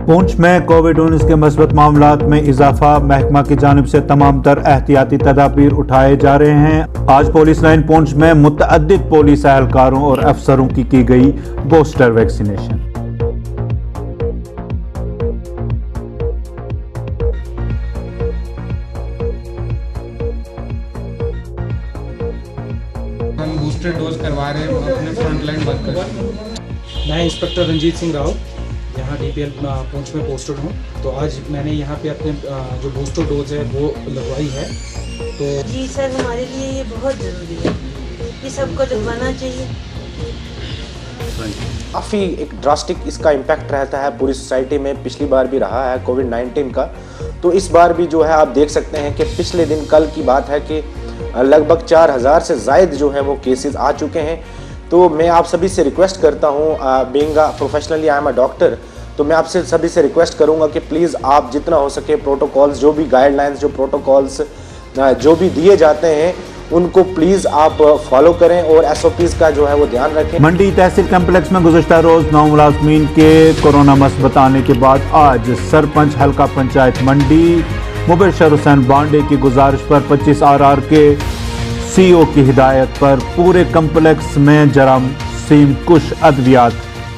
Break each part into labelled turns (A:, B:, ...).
A: पुंछ में कोविड-19 के मस्बत मामलात में इजाफा, महकमा की जानिब से तमाम तर एहतियाती तदाबीर उठाए जा रहे हैं। आज पुलिस लाइन पुंछ में मुतअद्दिद पुलिस एहलकारों और अफसरों की गई बूस्टर वैक्सीनेशन।
B: हम बूस्टर डोज करवा रहे हैं अपने फ्रंटलाइन वर्कर्स।
C: मैं इंस्पेक्टर रंजीत सिंह राव यहाँ DPL पुंछ में पोस्टेड हूँ। तो आज मैंने यहाँ पे अपने जो बूस्टर डोज है वो लगवाई है। तो
D: जी सर, हमारे लिए ये बहुत ज़रूरी है, ये सबको लगवाना चाहिए।
E: काफ़ी एक ड्रास्टिक इसका इम्पैक्ट रहता है पूरी सोसाइटी में, पिछली बार भी रहा है कोविड-19 का। तो इस बार भी जो है आप देख सकते हैं कि पिछले दिन कल की बात है कि लगभग 4000 से ज़ायद जो है वो केसेस आ चुके हैं। तो मैं आप सभी से रिक्वेस्ट करता हूँ, being professionally I am a doctor, तो मैं आपसे सभी से रिक्वेस्ट करूँगा कि प्लीज़ आप जितना हो सके प्रोटोकॉल्स, जो भी गाइडलाइंस, जो प्रोटोकॉल्स जो भी दिए जाते हैं उनको प्लीज़ आप फॉलो करें और SOPs का जो है वो ध्यान रखें।
A: मंडी तहसील कम्प्लेक्स में गुज़श्ता रोज़ 9 मुलाजमीन के कोरोना मस्बत आने के बाद आज सरपंच हल्का पंचायत मंडी मुबशर हुसैन बांडे की गुजारिश पर 25 RR के CO की हिदायत पर पूरे कम्प्लेक्स में जरासीम कुश अद्वियात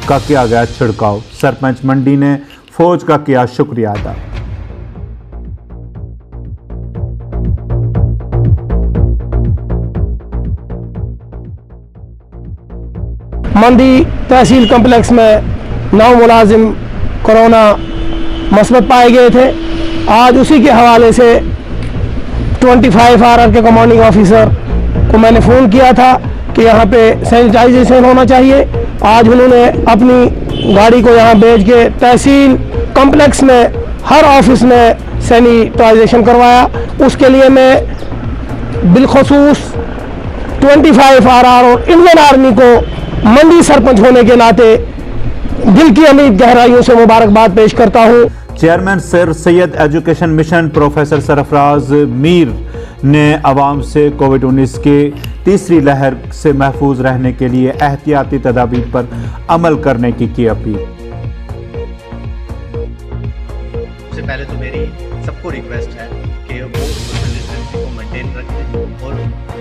A: का किया गया छिड़काव। सरपंच मंडी ने फौज का किया शुक्रिया अदा।
F: मंडी तहसील कम्प्लेक्स में 9 मुलाजिम कोरोना मस्बत पाए गए थे। आज उसी के हवाले से 25 RR के कमांडिंग ऑफिसर को मैंने फ़ोन किया था कि यहाँ पे सैनिटाइजेशन होना चाहिए। आज उन्होंने अपनी गाड़ी को यहाँ भेज के तहसील कम्प्लेक्स में हर ऑफिस में सैनिटाइजेशन करवाया। उसके लिए मैं बिलखसूस 25 RR और इंडियन आर्मी को मंडी सरपंच होने के नाते दिल की अमीर गहराइयों से मुबारकबाद पेश करता हूँ।
A: Chairman sir Syed education mission professor Sarfaraz Mir ने आवाम से कोविड-19 के तीसरी लहर से महफूज रहने के लिए एहतियाती तदाबीर पर अमल करने की अपील।
G: सबसे पहले तो मेरी सबको रिक्वेस्ट है कि वो सोशल डिस्टेंसिंग को मेंटेन रखें और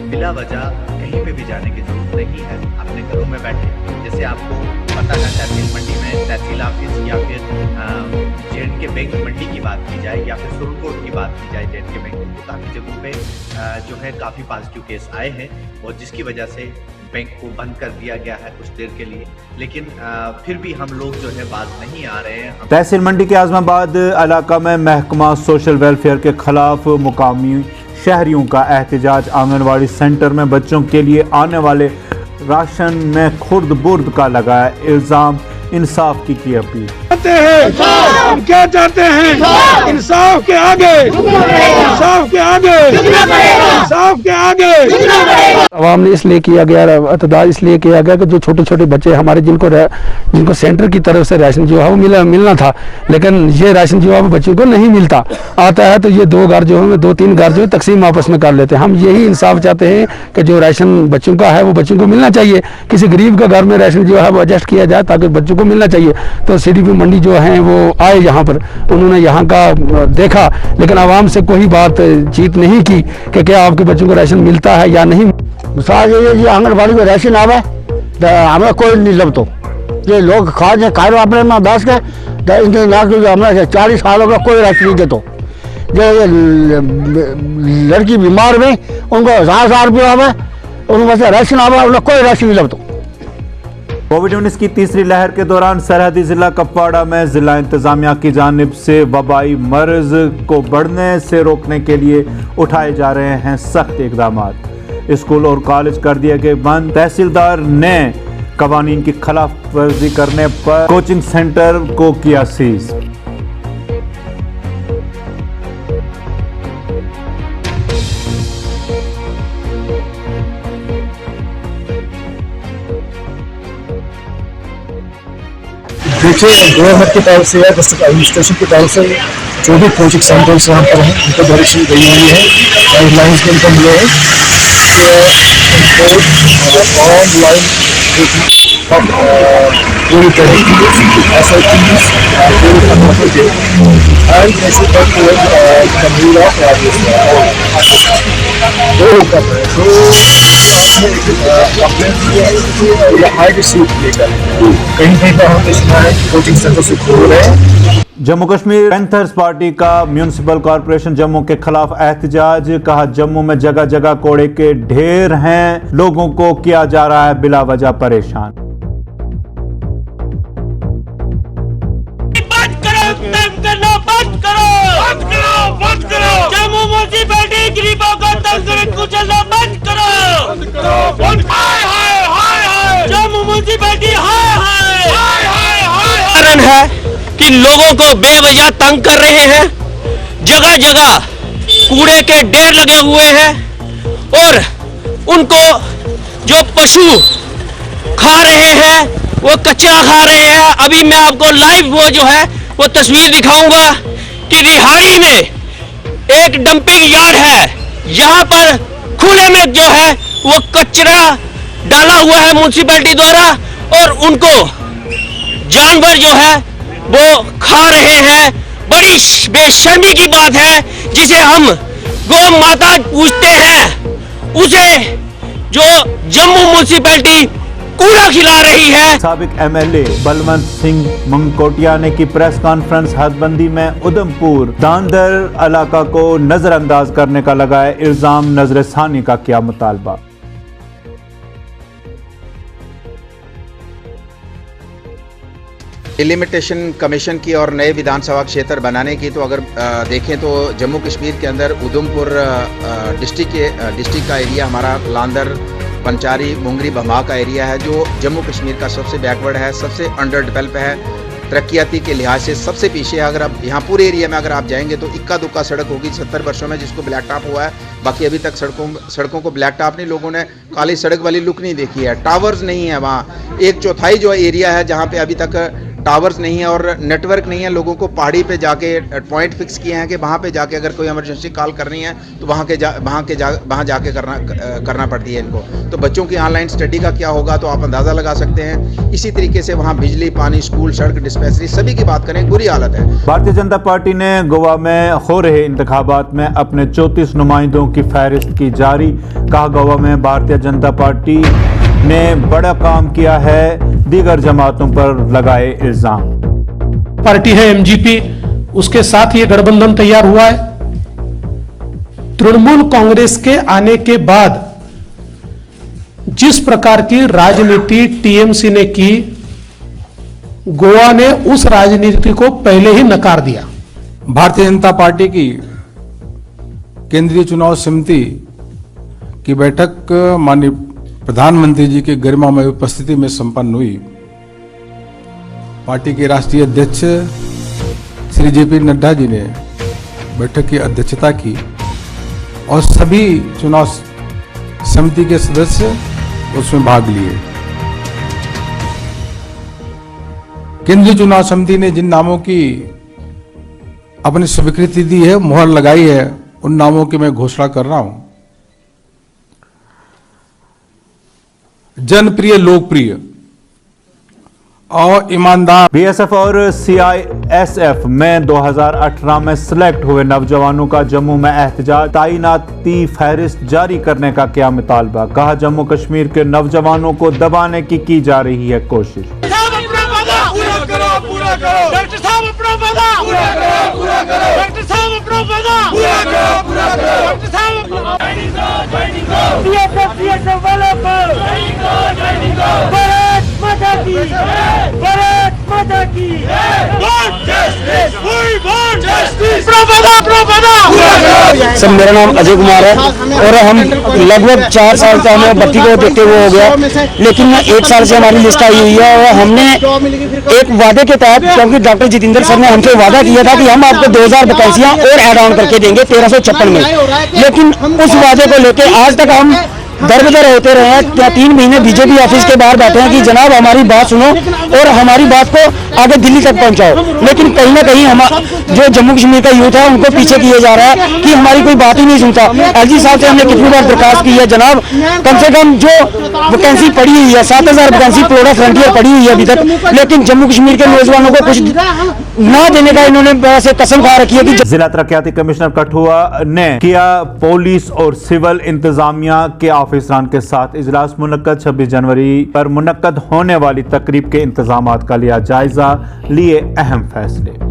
G: बिला वजह कहीं पे भी जाने की जरूरत नहीं है, अपने घरों में बैठे। जैसे आपको पता है तहसील मंडी में तहसील ऑफिस या फिर J&K बैंक मंडी की बात की जाए या फिर सुरनकोट की बात की जाए J&K बैंक, तो काफ़ी जगहों पे जो है काफ़ी पॉजिटिव केस आए हैं और जिसकी वजह से बैंक को बंद कर दिया गया है कुछ देर के लिए। लेकिन फिर भी हम लोग जो है बात नहीं आ रहे हैं।
A: तहसील मंडी के आजमाबाद इलाका में महकमा सोशल वेलफेयर के खिलाफ मुकामी शहरियों का एहतजाज। आंगनवाड़ी सेंटर में बच्चों के लिए आने वाले राशन में खुर्द बुर्द का लगाया इल्ज़ाम। इंसाफ की अपील।
F: हम क्या चाहते हैं? इंसाफ के आगे, इंसाफ के आगे, इंसाफ के आगे। अवाम ने इसलिए किया गया, एहतजाज इसलिए किया गया कि जो छोटे छोटे बच्चे हमारे जिनको सेंटर की तरफ से राशन जो है वो मिलना था, लेकिन ये राशन जो है वो बच्चों को नहीं मिलता आता है। तो ये 2 घर जो है 2-3 घर जो है तकसीम आपस में कर लेते हैं। हम यही इंसाफ चाहते हैं कि जो राशन बच्चों का है वो बच्चों को मिलना चाहिए। किसी गरीब का घर में राशन जो है वो एडजस्ट किया जाए ताकि बच्चों को मिलना चाहिए। तो CDP मंडी जो है वो आए यहाँ पर, उन्होंने यहाँ का देखा, लेकिन आवाम से कोई बातचीत नहीं की कि क्या आपके बच्चों को राशन मिलता है या नहीं।
H: मिसाल ये आंगनबाड़ी में राशन आवे तो हमें कोई नहीं लगतो। ये लोग खाए अपने में बैठ के इनके हमें 40 सालों का कोई राशन नहीं देते। ये लड़की बीमार में उनको 1000 रुपये आवे, उनमें राशन आवे, उन्हें कोई राशन नहीं लगता।
A: कोविड-19 की तीसरी लहर के दौरान सरहदी जिला कुपवाड़ा में जिला इंतजामिया की जानिब से वबाई मर्ज को बढ़ने से रोकने के लिए उठाए जा रहे हैं सख्त इकदाम। स्कूल और कॉलेज कर दिए गए बंद। तहसीलदार ने कवानीन की खिलाफ वर्जी करने पर कोचिंग सेंटर को किया सीज।
I: देखिए, गवर्नमेंट की तरफ से या डिस्ट्रिक्ट एडमिनिस्ट्रेशन की तरफ से जो भी कोचिंग सेंटर्स यहाँ पर हैं उनको डायरेक्शन दी हुई है, गाइडलाइंस भी उनको मिले हैं कि ऑनलाइन पूरी तरह की SIPs पूरे खत्म थे and this is what was the need of ये हार्ड सीट लेकर कहीं पर हम इसमें कोचिंग सेंटर से खोल रहे हैं।
A: जम्मू कश्मीर पैंथर्स पार्टी का म्यूनिसिपल कॉरपोरेशन जम्मू के खिलाफ एहतजाज। कहा जम्मू में जगह जगह कूड़े के ढेर हैं, लोगों को किया जा रहा है बिला वजह परेशान।
J: बंद करो, तंग करना बंद करो, बंद करो, बंद करो। जम्मू म्यूनिसिपैलिटी गरीबों को तंग कर कुचलना बंद करो, बंद करो, बंद। हाय हाय हाय हाय जम्मू म्यूनिसिपैलिटी हाय हाय हाय हाय हाय। कारण है कि लोगों को बेवजह तंग कर रहे हैं, जगह जगह कूड़े के ढेर लगे हुए हैं और उनको जो पशु खा रहे हैं वो कचरा खा रहे हैं। अभी मैं आपको लाइव वो जो है वो तस्वीर दिखाऊंगा कि रिहाड़ी में एक डंपिंग यार्ड है, यहाँ पर खुले में जो है वो कचरा डाला हुआ है म्यूनिसिपैलिटी द्वारा और उनको जानवर जो है वो खा रहे हैं। बड़ी बेशर्मी की बात है, जिसे हम गौ माता पूजते हैं उसे जो जम्मू म्यूनिसिपैलिटी कूड़ा खिला रही है।
A: साबिक MLA बलवंत सिंह मंगकोटिया ने की प्रेस कॉन्फ्रेंस। हदबंदी में उधमपुर दांदर इलाका को नजरअंदाज करने का लगाया इल्जाम, नजरसानी का किया मुतालबा।
K: डिलिमिटेशन कमीशन की और नए विधानसभा क्षेत्र बनाने की तो अगर देखें तो जम्मू कश्मीर के अंदर उधमपुर डिस्ट्रिक्ट का एरिया हमारा लांदर, पंचारी, मुंगरी, भमा का एरिया है जो जम्मू कश्मीर का सबसे बैकवर्ड है, सबसे अंडर डेवलप है, तरक्याती के लिहाज से सबसे पीछे है। अगर आप यहाँ पूरे एरिया में अगर आप जाएंगे तो इक्का दुक्का सड़क होगी 70 वर्षों में जिसको ब्लैक टॉप हुआ है, बाकी अभी तक सड़कों को ब्लैक टॉप नहीं, लोगों ने काली सड़क वाली लुक नहीं देखी है। टावर्स नहीं है वहाँ, 1/4 जो एरिया है जहाँ पे अभी तक टावर्स नहीं है और नेटवर्क नहीं है। लोगों को पहाड़ी पे जाके पॉइंट फिक्स किए हैं कि वहाँ पे जाके अगर कोई इमरजेंसी कॉल करनी है तो वहाँ जाके करना पड़ती है इनको। तो बच्चों की ऑनलाइन स्टडी का क्या होगा तो आप अंदाज़ा लगा सकते हैं। इसी तरीके से वहाँ बिजली, पानी, स्कूल, सड़क, डिस्पेंसरी सभी की बात करें बुरी हालत है।
A: भारतीय जनता पार्टी ने गोवा में हो रहे इंतखाबात में अपने 34 नुमाइंदों की फहरिस्त की जारी। कहा गोवा में भारतीय जनता पार्टी ने बड़ा काम किया है, दीगर जमातों पर लगाए इल्जाम।
F: पार्टी है MGP, उसके साथ ये गठबंधन तैयार हुआ है। तृणमूल कांग्रेस के आने के बाद जिस प्रकार की राजनीति TMC ने की, गोवा ने उस राजनीति को पहले ही नकार दिया।
L: भारतीय जनता पार्टी की केंद्रीय चुनाव समिति की बैठक माननीय प्रधानमंत्री जी के गरिमामय उपस्थिति में संपन्न हुई। पार्टी के राष्ट्रीय अध्यक्ष श्री JP नड्डा जी ने बैठक की अध्यक्षता की और सभी चुनाव समिति के सदस्य उसमें भाग लिए। केंद्रीय चुनाव समिति ने जिन नामों की अपनी स्वीकृति दी है, मुहर लगाई है, उन नामों की मैं घोषणा कर रहा हूं। जनप्रिय, लोकप्रिय और ईमानदार।
A: BSF और CISF में 2018 में सिलेक्ट हुए नौजवानों का जम्मू में एहतजाज, तैनाती फहरिस्त जारी करने का किया मुतालबा। कहा जम्मू कश्मीर के नौजवानों को दबाने की जा रही है कोशिश।
J: डॉक्टर साहब अपना वादा पूरा करो, पूरा करो। डॉक्टर साहब अपना वादा पूरा करो, पूरा करो। डॉक्टर साहब CSF वालों को भारत माता की, भारत माता की।
H: सर मेरा नाम अजय कुमार है और हम लगभग 4 साल से हमें बत्ती को देखते हुए हो गया, लेकिन 1 साल से हमारी लिस्ट आई हुई है और हमने एक वादे के तहत, क्योंकि डॉक्टर जितेंद्र सर ने हमसे वादा किया था कि हम आपको 2000 वैकेंसियां और ऐड ऑन करके देंगे 1356 में, लेकिन उस वादे को लेके आज तक हम
F: दर बदर होते रहे हैं। क्या 3 महीने बीजेपी ऑफिस के बाहर बैठे हैं कि जनाब हमारी बात सुनो और हमारी बात को आगे दिल्ली तक पहुंचाओ, लेकिन कहीं ना कहीं हम जो जम्मू कश्मीर का यूथ है उनको पीछे किया जा रहा है कि हमारी कोई बात ही नहीं सुनता। एलजी साहब से हमने कितनी बार दरखास्त की है जनाब, कम से कम जो वैकेंसी पड़ी हुई है 7000 वैकेंसी फ्लोरा फ्रंटियर पड़ी हुई है अभी तक, लेकिन जम्मू कश्मीर के नौजवानों को कुछ ना देने का इन्होंने वैसे कसम खा रखी है कि
A: जिला तरक्याती कमिश्नर कठुआ ने किया पुलिस और सिविल इंतजामिया के ऑफिसरान के साथ इजलास। मुनक्कद 26 जनवरी पर मुनक्कद होने वाली तकरीब के इंतजामात का लिया जायजा, लिए अहम फैसले।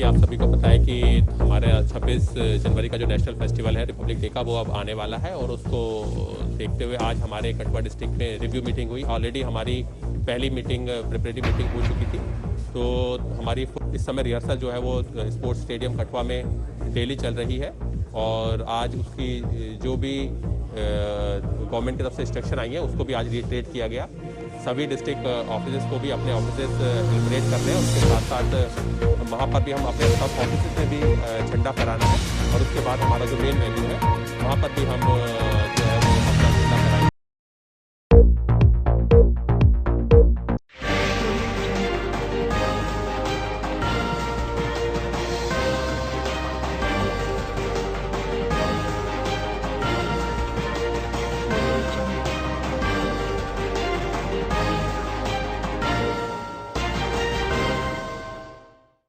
M: आप सभी को पता है कि हमारे 26 जनवरी का जो नेशनल फेस्टिवल है रिपब्लिक डे का, वो अब आने वाला है और उसको देखते हुए आज हमारे कठुआ डिस्ट्रिक्ट में रिव्यू मीटिंग हुई। ऑलरेडी हमारी पहली मीटिंग प्रिपरेटरी मीटिंग हो चुकी थी, तो हमारी इस समय रिहर्सल जो है वो स्पोर्ट्स स्टेडियम कठुआ में डेली चल रही है और आज उसकी जो भी गवर्नमेंट की तरफ से इंस्ट्रक्शन आई है उसको भी आज रिट्रेट किया गया। सभी डिस्ट्रिक्ट ऑफिस को भी अपने ऑफिस इलिमिनेट कर रहे हैं, उसके साथ साथ वहाँ पर भी हम अपने सब ऑफिस में भी झंडा फहराना है और उसके बाद हमारा जो मेन वेन्यू है वहाँ पर भी हम जो है